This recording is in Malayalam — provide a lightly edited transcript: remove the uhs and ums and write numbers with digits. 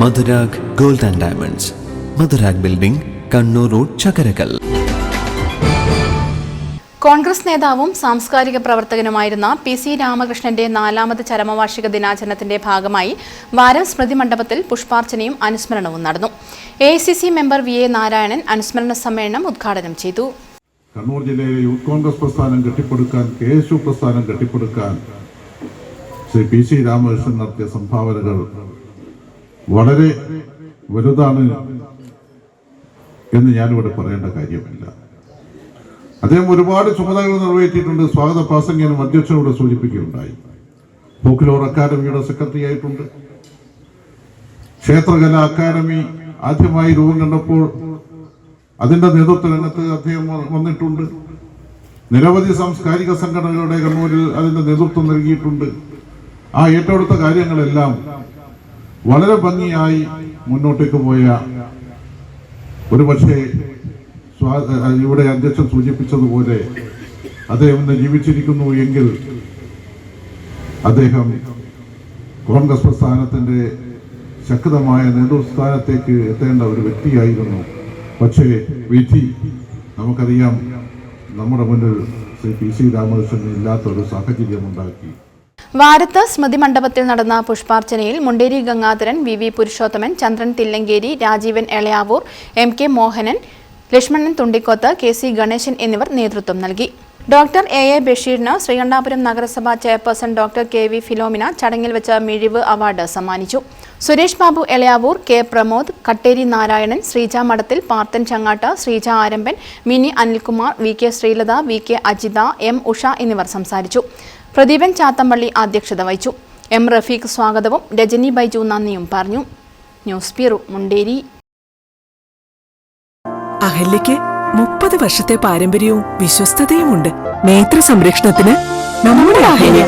Madhurag gold and diamonds, Madhurag building, Kannur road, Chakkarakal. Congress നേതാവും സാംസ്കാരിക പ്രവർത്തകനുമായിരുന്ന PC രാമകൃഷ്ണന്റെ 4ാമത് ചരമവാർഷിക ദിനാചരണത്തിന്റെ ഭാഗമായി വാരം സ്മൃതി മണ്ഡപത്തിൽ പുഷ്പാർച്ചനയും അനുസ്മരണവും നടന്നു. AICC മെമ്പർ VA നാരായണൻ അനുസ്മരണ സമ്മേളനം ഉദ്ഘാടനം ചെയ്തു. കണ്ണൂർ ജില്ലയിലെ യൂത്ത് കോൺഗ്രസ് പ്രസ്ഥാനം കെട്ടിപ്പടുക്കാൻ, KSU പ്രസ്ഥാനം കെട്ടിപ്പടുക്കാൻ ശ്രീ PC രാമകൃഷ്ണൻ നടത്തിയ സംഭാവനകൾ വളരെ വലുതാണ് എന്ന് ഞാനിവിടെ പറയേണ്ട കാര്യമില്ല. അദ്ദേഹം ഒരുപാട് ചുമതലകൾ നിറവേറ്റിയിട്ടുണ്ട്. സ്വാഗത പ്രാസംഗികനും അധ്യക്ഷനോട് സൂചിപ്പിക്കുകയുണ്ടായി. ഫോക്ലോർ അക്കാദമിയുടെ സെക്രട്ടറി ആയിട്ടുണ്ട്. ക്ഷേത്രകലാ അക്കാദമി ആദ്യമായി രൂപം കണ്ടപ്പോൾ അതിന്റെ നേതൃത്വ രംഗത്ത് അദ്ദേഹം വന്നിട്ടുണ്ട്. നിരവധി സാംസ്കാരിക സംഘടനകളുടെ കണ്ണൂരിൽ അതിന്റെ നേതൃത്വം നൽകിയിട്ടുണ്ട്. ആ ഏറ്റെടുത്ത കാര്യങ്ങളെല്ലാം വളരെ ഭംഗിയായി മുന്നോട്ടേക്ക് പോയ, ഒരുപക്ഷെ ഇവിടെ അധ്യക്ഷൻ സൂചിപ്പിച്ചതുപോലെ അദ്ദേഹം ഇന്ന് ജീവിച്ചിരിക്കുന്നു എങ്കിൽ അദ്ദേഹം കോൺഗ്രസ് പ്രസ്ഥാനത്തിന്റെ ശക്തമായ നേതൃസ്ഥാനത്തേക്ക് എത്തേണ്ട ഒരു വ്യക്തിയായിരുന്നു. പക്ഷേ വിധി നമുക്കറിയാം, നമ്മുടെ മുന്നിൽ ശ്രീ PC രാമകൃഷ്ണൻ ഇല്ലാത്ത ഒരു സാഹചര്യം ഉണ്ടാക്കി. വാരത്ത് സ്മൃതി മണ്ഡപത്തിൽ നടന്ന പുഷ്പാർച്ചനയിൽ മുണ്ടേരി ഗംഗാധരൻ, VV പുരുഷോത്തമൻ, ചന്ദ്രൻ തില്ലങ്കേരി, രാജീവൻ എളയാവൂർ, MK മോഹനൻ, ലക്ഷ്മണൻ തുണ്ടിക്കോത്ത്, KC ഗണേശൻ എന്നിവർ നേതൃത്വം നൽകി. ഡോക്ടർ AA ബഷീറിന് ശ്രീകണ്ഠാപുരം നഗരസഭാ ചെയർപേഴ്സൺ ഡോക്ടർ KV ഫിലോമിന ചടങ്ങിൽ വെച്ച മിഴിവ് അവാർഡ് സമ്മാനിച്ചു. Suresh Babu Elayavoor, K Pramod, Katteri Narayanan, Sreeja Madathil, Parthan Changattu, Sreeja Arambhan, Mini Anilkumar, VK Sreelatha, VK Ajitha, M Usha എന്നിവർ സംസാരിച്ചു. പ്രദീപൻ ചാത്തമ്പള്ളി അധ്യക്ഷത വഹിച്ചു. M റഫീഖ് സ്വാഗതവും രജനി ബൈജു നന്ദിയും പറഞ്ഞു. News bureau, Munderi. അഹല്യയ്ക്ക് 30 വർഷത്തെ പാരമ്പര്യവും വിശ്വസ്തതയുമുണ്ട്. നേത്ര സംരക്ഷണത്തിന് നമ്മുടെ അഹല്യ.